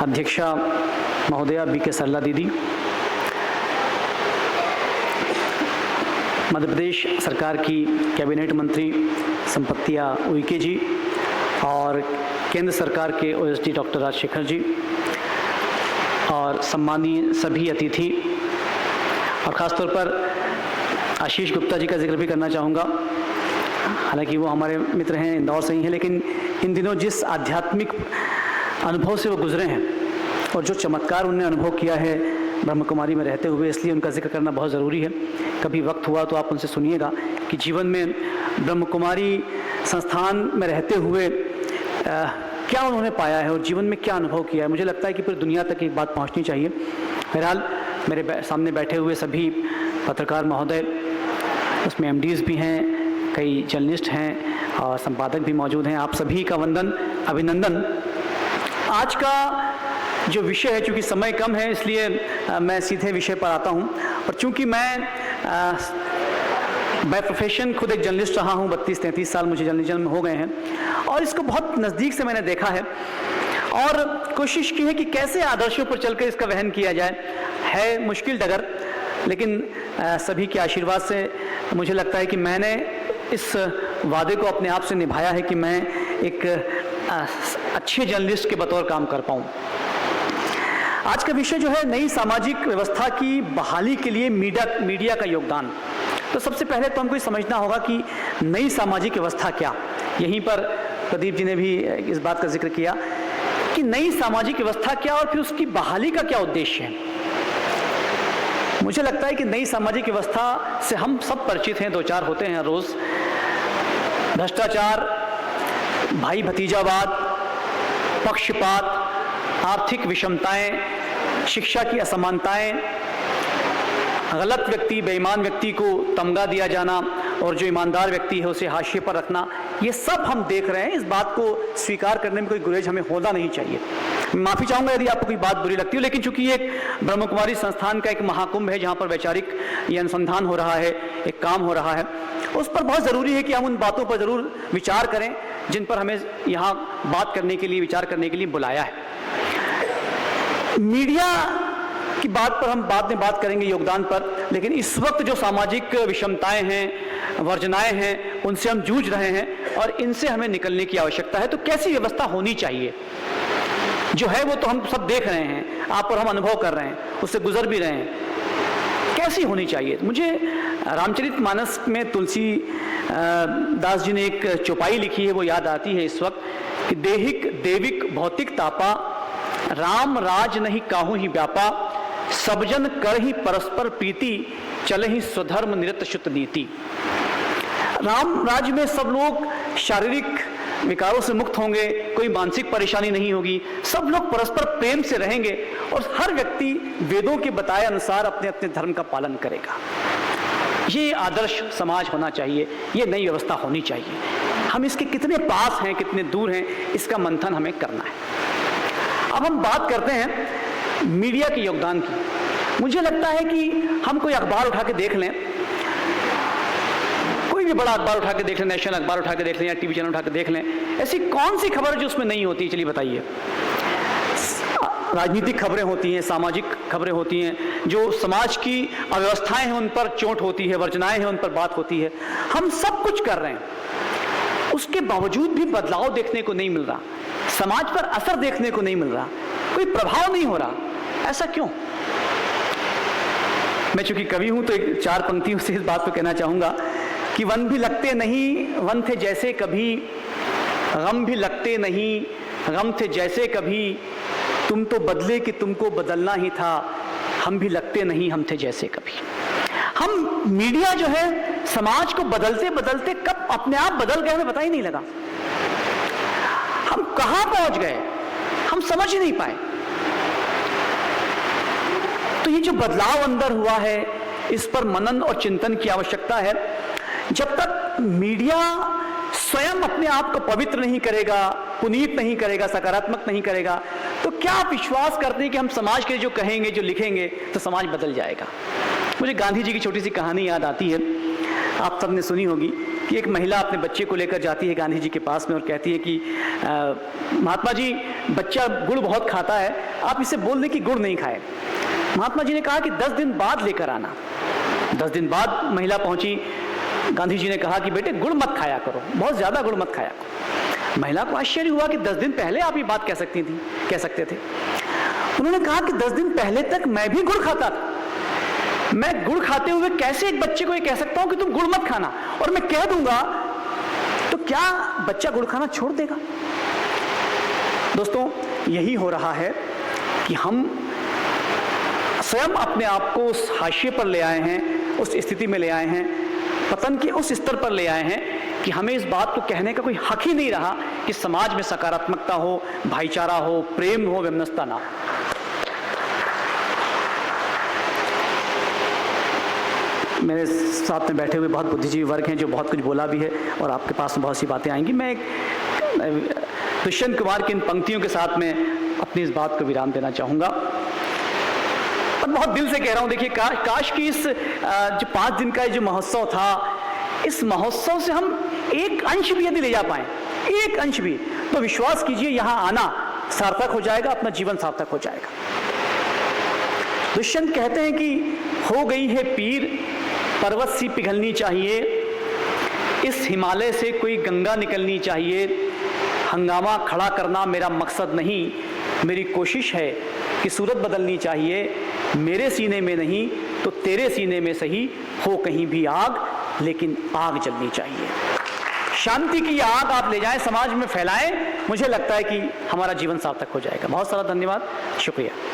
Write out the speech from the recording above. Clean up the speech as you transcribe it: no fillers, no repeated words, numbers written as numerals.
अध्यक्षा महोदया बी के सरला दीदी, मध्य प्रदेश सरकार की कैबिनेट मंत्री संपत्तिया उइके जी और केंद्र सरकार के ओएसडी डॉक्टर राजशेखर जी और सम्मानीय सभी अतिथि और ख़ासतौर पर आशीष गुप्ता जी का जिक्र भी करना चाहूँगा। हालांकि वो हमारे मित्र हैं, इंदौर से ही हैं, लेकिन इन दिनों जिस आध्यात्मिक अनुभव से वो गुजरे हैं और जो चमत्कार उन्होंने अनुभव किया है ब्रह्म कुमारी में रहते हुए, इसलिए उनका जिक्र करना बहुत ज़रूरी है। कभी वक्त हुआ तो आप उनसे सुनिएगा कि जीवन में ब्रह्म कुमारी संस्थान में रहते हुए क्या उन्होंने पाया है और जीवन में क्या अनुभव किया है। मुझे लगता है कि पूरी दुनिया तक एक बात पहुंचनी चाहिए। बहरहाल मेरे सामने बैठे हुए सभी पत्रकार महोदय, उसमें एमडीज़ भी हैं, कई जर्नलिस्ट हैं और संपादक भी मौजूद हैं, आप सभी का वंदन, अभिनंदन। आज का जो विषय है, चूँकि समय कम है इसलिए मैं सीधे विषय पर आता हूँ। और चूँकि मैं बाय प्रोफेशन खुद एक जर्नलिस्ट रहा हूँ, 32-33 साल मुझे जर्नलिज्म में हो गए हैं और इसको बहुत नज़दीक से मैंने देखा है और कोशिश की है कि कैसे आदर्शों पर चलकर इसका वहन किया जाए। है मुश्किल डगर, लेकिन सभी के आशीर्वाद से मुझे लगता है कि मैंने इस वादे को अपने आप से निभाया है कि मैं एक अच्छे जर्नलिस्ट के बतौर काम कर पाऊँ। आज का विषय जो है, नई सामाजिक व्यवस्था की बहाली के लिए मीडिया का योगदान। तो सबसे पहले तो हमको ये समझना होगा कि नई सामाजिक व्यवस्था क्या। यहीं पर प्रदीप जी ने भी इस बात का जिक्र किया कि नई सामाजिक व्यवस्था क्या और फिर उसकी बहाली का क्या उद्देश्य है। मुझे लगता है कि नई सामाजिक व्यवस्था से हम सब परिचित हैं, 2-4 होते हैं रोज। भ्रष्टाचार, भाई भतीजावाद, पक्षपात, आर्थिक विषमताएं, शिक्षा की असमानताएं, गलत व्यक्ति, बेईमान व्यक्ति को तमगा दिया जाना और जो ईमानदार व्यक्ति है उसे हाशिए पर रखना, ये सब हम देख रहे हैं। इस बात को स्वीकार करने में कोई गुरेज हमें होना नहीं चाहिए। माफ़ी चाहूँगा यदि आपको कोई बात बुरी लगती हो, लेकिन चूंकि ये ब्रह्म कुमारी संस्थान का एक महाकुंभ है जहाँ पर वैचारिक ये अनुसंधान हो रहा है, एक काम हो रहा है, उस पर बहुत ज़रूरी है कि हम उन बातों पर ज़रूर विचार करें जिन पर हमें यहाँ बात करने के लिए, विचार करने के लिए बुलाया है। मीडिया की बात पर हम बाद में बात करेंगे, योगदान पर, लेकिन इस वक्त जो सामाजिक विषमताएं हैं, वर्जनाएं हैं, उनसे हम जूझ रहे हैं और इनसे हमें निकलने की आवश्यकता है। तो कैसी व्यवस्था होनी चाहिए? जो है वो तो हम सब देख रहे हैं, आप और हम अनुभव कर रहे हैं, उससे गुजर भी रहे हैं। कैसी होनी चाहिए? मुझे रामचरितमानस में तुलसी दास जी ने एक चौपाई लिखी है, वो याद आती है इस वक्त कि देहिक देविक भौतिक तापा, राम राज नहीं काहू ही व्यापा, सब जन कर ही परस्पर प्रीति, चले ही स्वधर्म निरत शुत नीति। राम राज्य में सब लोग शारीरिक विकारों से मुक्त होंगे, कोई मानसिक परेशानी नहीं होगी, सब लोग परस्पर प्रेम से रहेंगे और हर व्यक्ति वेदों के बताए अनुसार अपने अपने धर्म का पालन करेगा। ये आदर्श समाज होना चाहिए, ये नई व्यवस्था होनी चाहिए। हम इसके कितने पास हैं, कितने दूर हैं, इसका मंथन हमें करना है। अब हम बात करते हैं मीडिया के योगदान की। मुझे लगता है कि हम कोई अखबार उठा के देख लें, कोई भी बड़ा अखबार उठा के देख लें, नेशनल अखबार उठा के देख लें या टीवी चैनल उठा के देख लें, ऐसी कौन सी खबर जो उसमें नहीं होती? चलिए बताइए। राजनीतिक खबरें होती हैं, सामाजिक खबरें होती हैं, जो समाज की अव्यवस्थाएं हैं उन पर चोट होती है, वर्जनाएं हैं उन पर बात होती है। हम सब कुछ कर रहे हैं, उसके बावजूद भी बदलाव देखने को नहीं मिल रहा, समाज पर असर देखने को नहीं मिल रहा, कोई प्रभाव नहीं हो रहा। ऐसा क्यों? मैं चूंकि कवि हूं तो एक 4 पंक्तियों से इस बात को कहना चाहूंगा कि वन भी लगते नहीं, वन थे जैसे कभी, गम भी लगते नहीं, गम थे जैसे कभी, तुम तो बदले कि तुमको बदलना ही था, हम भी लगते नहीं, हम थे जैसे कभी। हम मीडिया जो है समाज को बदलते बदलते कब अपने आप बदल गए हमें पता ही नहीं लगा। हम कहां पहुंच गए हम समझ ही नहीं पाए। तो ये जो बदलाव अंदर हुआ है, इस पर मनन और चिंतन की आवश्यकता है। जब तक मीडिया स्वयं अपने आप को पवित्र नहीं करेगा, पुनीत नहीं करेगा, सकारात्मक नहीं करेगा, तो क्या आप विश्वास करते हैं कि हम समाज के जो कहेंगे, जो लिखेंगे तो समाज बदल जाएगा? मुझे गांधी जी की छोटी सी कहानी याद आती है, आप सबने सुनी होगी कि एक महिला अपने बच्चे को लेकर जाती है गांधी जी के पास में और कहती है कि महात्मा जी, बच्चा गुड़ बहुत खाता है, आप इसे बोल दें कि गुड़ नहीं खाए। महात्मा जी ने कहा कि 10 दिन बाद लेकर आना। 10 दिन बाद महिला पहुंची। गांधी जी ने कहा कि बेटे गुड़ मत खाया करो, बहुत ज़्यादा गुड़ मत खाया करो। महिला को आश्चर्य हुआ कि 10 दिन पहले आप ये बात कह सकते थे। उन्होंने कहा कि 10 दिन पहले तक मैं भी गुड़ खाता था। मैं गुड़ खाते हुए कैसे एक बच्चे को ये कह सकता हूं कि तुम गुड़ मत खाना, और मैं कह दूंगा तो क्या बच्चा गुड़ खाना छोड़ देगा? दोस्तों, यही हो रहा है कि हम स्वयं अपने आप को उस हाशिए पर ले आए हैं, उस स्थिति में ले आए हैं, पतन के उस स्तर पर ले आए हैं कि हमें इस बात को कहने का कोई हक ही नहीं रहा कि समाज में सकारात्मकता हो, भाईचारा हो, प्रेम हो, वैमनस्यता ना हो। मेरे साथ में बैठे हुए बहुत बुद्धिजीवी वर्ग हैं जो बहुत कुछ बोला भी है और आपके पास बहुत सी बातें आएंगी। मैं एक दुष्यंत कुमार की इन पंक्तियों के साथ में अपनी इस बात को विराम देना चाहूँगा और बहुत दिल से कह रहा हूँ। देखिए, काश कि इस जो 5 दिन का जो महोत्सव था, इस महोत्सव से हम एक अंश भी यदि ले जा पाएँ, एक अंश भी, तो विश्वास कीजिए यहाँ आना सार्थक हो जाएगा, अपना जीवन सार्थक हो जाएगा। दुष्यंत कहते हैं कि हो गई है पीर, पर्वत सी पिघलनी चाहिए, इस हिमालय से कोई गंगा निकलनी चाहिए। हंगामा खड़ा करना मेरा मकसद नहीं, मेरी कोशिश है कि सूरत बदलनी चाहिए। मेरे सीने में नहीं तो तेरे सीने में सही, हो कहीं भी आग, लेकिन आग जलनी चाहिए। शांति की आग आप ले जाएं, समाज में फैलाएं, मुझे लगता है कि हमारा जीवन सार्थक हो जाएगा। बहुत सारा धन्यवाद, शुक्रिया।